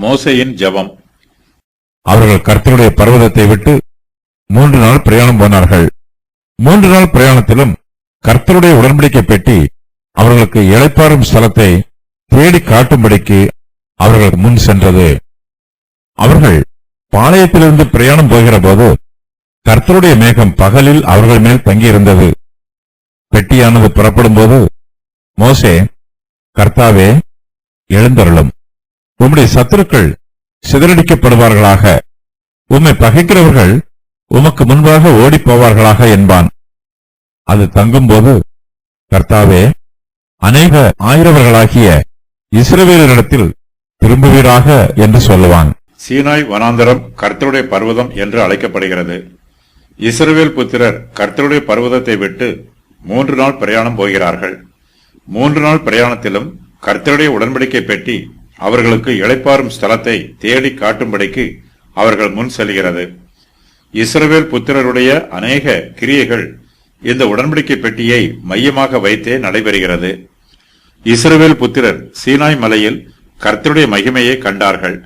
மோசேயின் ஜெபம். அவர்கள் கர்த்தருடைய பர்வதத்தை விட்டு 3 நாள் பிரயாணம் போனார்கள். 3 நாள் பிரயாணத்திலும் கர்த்தருடைய உடன்படிக்கை பெட்டி அவர்களுக்கு இளைப்பாறும் ஸ்தலத்தை தேடி காட்டும்படிக்கு அவர்கள் முன் சென்றது. அவர்கள் பாளையத்திலிருந்து பிரயாணம் போகிற போது கர்த்தருடைய மேகம் பகலில் அவர்கள் மேல் தங்கியிருந்தது. பெட்டியானது புறப்படும் போது மோசே, கர்த்தாவே, எழுந்தருளும், உம்முடைய சத்துருக்கள் சிதறடிக்கப்படுவார்களாக, உம்மை பகைக்கிறவர்கள் உமக்கு முன்பாக ஓடிப் போவார்களாக என்பான். அது தங்கும்போது, கர்த்தாவே, அநேக ஆயிரவர்களாகிய இஸ்ரவேலரிடத்தில் திரும்புவீராக என்று சொல்லுவான். சீனாய் வனாந்தரம் கர்த்தருடைய பர்வதம் என்று அழைக்கப்படுகிறது. இஸ்ரவேல் புத்திரர் கர்த்தருடைய பர்வதத்தை விட்டு 3 நாள் பிரயாணம் போகிறார்கள். 3 நாள் பிரயாணத்திலும் கர்த்தருடைய உடன்படிக்கை பெட்டி அவர்களுக்கு இளைப்பாறும் ஸ்தலத்தை தேடி காட்டும்படிக்கு அவர்கள் முன் செல்கிறது. இஸ்ரவேல் புத்திரருடைய அநேக கிரியைகள் இந்த உடன்படிக்கை பெட்டியை மையமாக வைத்தே நடைபெறுகிறது. இஸ்ரவேல் புத்திரர் சீனாய் மலையில் கர்த்தருடைய மகிமையை கண்டார்கள்.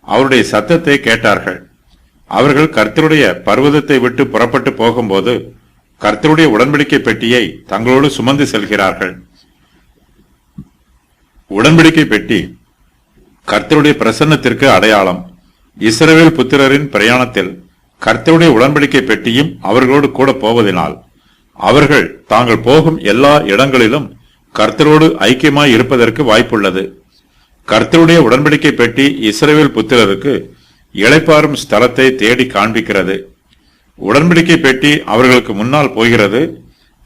அவருடைய சத்தத்தை கேட்டார்கள். அவர்கள் கர்த்தருடைய பர்வதத்தை விட்டு புறப்பட்டு போகும்போது கர்த்தருடைய உடன்படிக்கை பெட்டியை தங்களோடு சுமந்து செல்கிறார்கள். உடன்படிக்கை பெட்டி கர்த்தருடைய பிரசன்னத்திற்கு அடையாளம். இஸ்ரவேல் புத்திரரின் பிரயாணத்தில் கர்த்தருடைய உடன்படிக்கை பெட்டியும் அவர்களோடு கூட போவதனால் அவர்கள் தாங்கள் போகும் எல்லா இடங்களிலும் கர்த்தரோடு ஐக்கியமாய் இருப்பதற்கு வாய்ப்புள்ளது. கர்த்தருடைய உடன்படிக்கை பெட்டி இஸ்ரவேல் புத்திரருக்கு இளைப்பாறும் ஸ்தலத்தை தேடி காண்பிக்கிறது. உடன்படிக்கை பெட்டி அவர்களுக்கு முன்னால் போகிறது.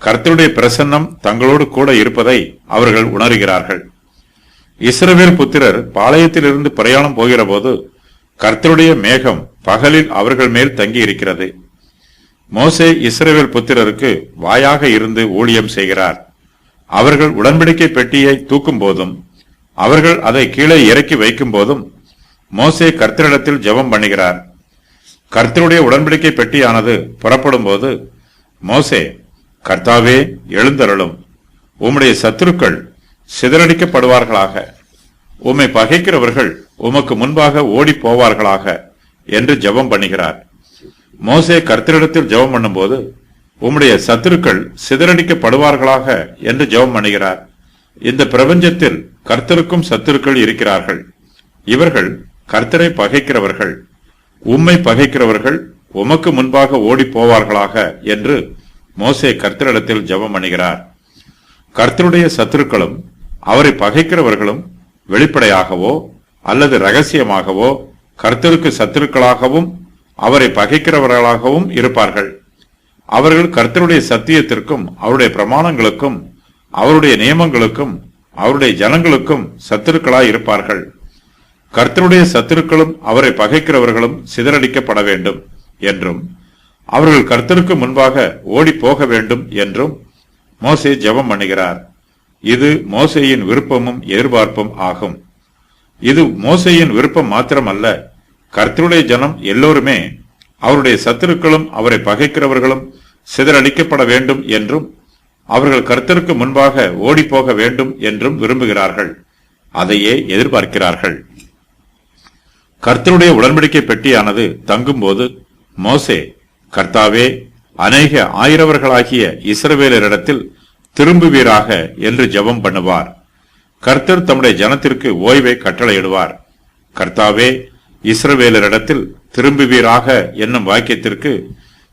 கர்த்தருடைய பிரசன்னம் தங்களோடு கூட இருப்பதை அவர்கள் உணர்கிறார்கள். இஸ்ரவேல் புத்திரர் பாளையத்திலிருந்து பிரயாணம் போகிற போது கர்த்தருடைய மேகம் பகலில் அவர்கள் மேல் தங்கி இருக்கிறது. மோசே இஸ்ரவேல் புத்திரருக்கு வாயாக இருந்து ஊழியம் செய்கிறார். அவர்கள் உடன்படிக்கை பெட்டியை தூக்கும் போதும் அவர்கள் அதை கீழே இறக்கி வைக்கும் போதும் மோசே கர்த்தரிடத்தில் ஜெபம் பண்ணுகிறார். கர்த்தருடைய உடன்படிக்கை பெட்டியானது புறப்படும் போது மோசே, கர்த்தாவே, எழுந்தருளும், உம்முடைய சத்துருக்கள் சிதறடிக்கப்படுவார்களாக, உம்மை பகைக்கிறவர்கள் உமக்கு முன்பாக ஓடி போவார்களாக என்று ஜெபம் பண்ணுகிறார். மோசே கர்த்தரிடத்தில் ஜெபம் பண்ணும்போது உம்முடைய சத்துருக்கள் சிதறடிக்கப்படுவார்களாக என்று ஜெபம் பண்ணுகிறார். இந்த பிரபஞ்சத்தில் கர்த்தருக்கும் சத்துருக்கள் இருக்கிறார்கள். இவர்கள் கர்த்தரை பகைக்கிறவர்கள். உம்மை பகைக்கிறவர்கள் உமக்கு முன்பாக ஓடி போவார்களாக என்று மோசே கர்த்தரிடத்தில் ஜெபம் பண்ணுகிறார். கர்த்தருடைய சத்துருக்களும் அவரை பகைக்கிறவர்களும் வெளிப்படையாகவோ அல்லது ரகசியமாகவோ கர்த்தருக்கு சத்துருக்களாகவும் அவரை பகைக்கிறவர்களாகவும் இருப்பார்கள். அவர்கள் கர்த்தருடைய சத்தியத்திற்கும் அவருடைய பிரமாணங்களுக்கும் அவருடைய நியமங்களுக்கும் அவருடைய ஜனங்களுக்கும் சத்துருக்களாய் இருப்பார்கள். கர்த்தருடைய சத்துருக்களும் அவரை பகைக்கிறவர்களும் சிதறடிக்கப்பட வேண்டும் என்றும் அவர்கள் கர்த்தருக்கு முன்பாக ஓடி போக வேண்டும் என்றும் மோசே ஜெபம் பண்ணுகிறார். இது மோசேயின் விருப்பமும் எதிர்பார்ப்பும் ஆகும். இது மோசேயின் விருப்பம் மாத்திரமல்ல, கர்த்தருடைய ஜனம் எல்லோருமே அவருடைய சத்துருக்களும் அவரை பகைக்கிறவர்களும் சிதறடிக்கப்பட வேண்டும் என்றும் அவர்கள் கர்த்தருக்கு முன்பாக ஓடி போக வேண்டும் என்றும் விரும்புகிறார்கள். அதையே எதிர்பார்க்கிறார்கள். கர்த்தருடைய உடன்படிக்கை பெட்டியானது தங்கும்போது மோசே, கர்த்தாவே, அநேக ஆயிரவர்களாகிய இஸ்ரவேலரிடத்தில் திரும்புவீராக என்று ஜெபம் பண்ணுவார். கர்த்தர் தம்முடைய ஜனத்திற்கு ஓய்வை கட்டளையிடுவார். கர்த்தாவே, இஸ்ரவேலரிடத்தில் திரும்புவீராக என்னும் வாக்கியத்திற்கு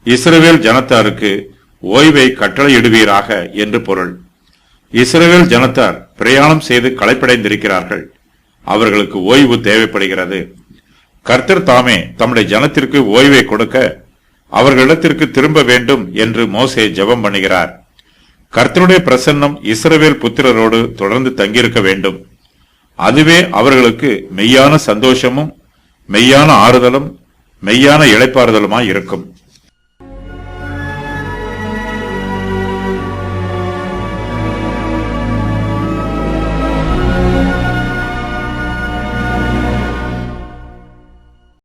இஸ்ரவேல் ஜனத்தாருக்கு ஓய்வை கட்டளையிடுவீராக என்று பொருள். இஸ்ரவேல் ஜனத்தார் பிரயாணம் செய்து களைப்படைந்திருக்கிறார்கள். அவர்களுக்கு ஓய்வு தேவைப்படுகிறது. கர்த்தர் தாமே தம்முடைய ஜனத்திற்கு ஓய்வை கொடுக்க அவர்களிடத்திற்கு திரும்ப வேண்டும் என்று மோசே ஜெபம் பண்ணுகிறார். கர்த்தருடைய பிரசன்னம் இஸ்ரவேல் புத்திரரோடு தொடர்ந்து தங்கியிருக்க வேண்டும். அதுவே அவர்களுக்கு மெய்யான சந்தோஷமும் மெய்யான ஆறுதலும் மெய்யான இளைப்பாறுதலுமாய் இருக்கும்.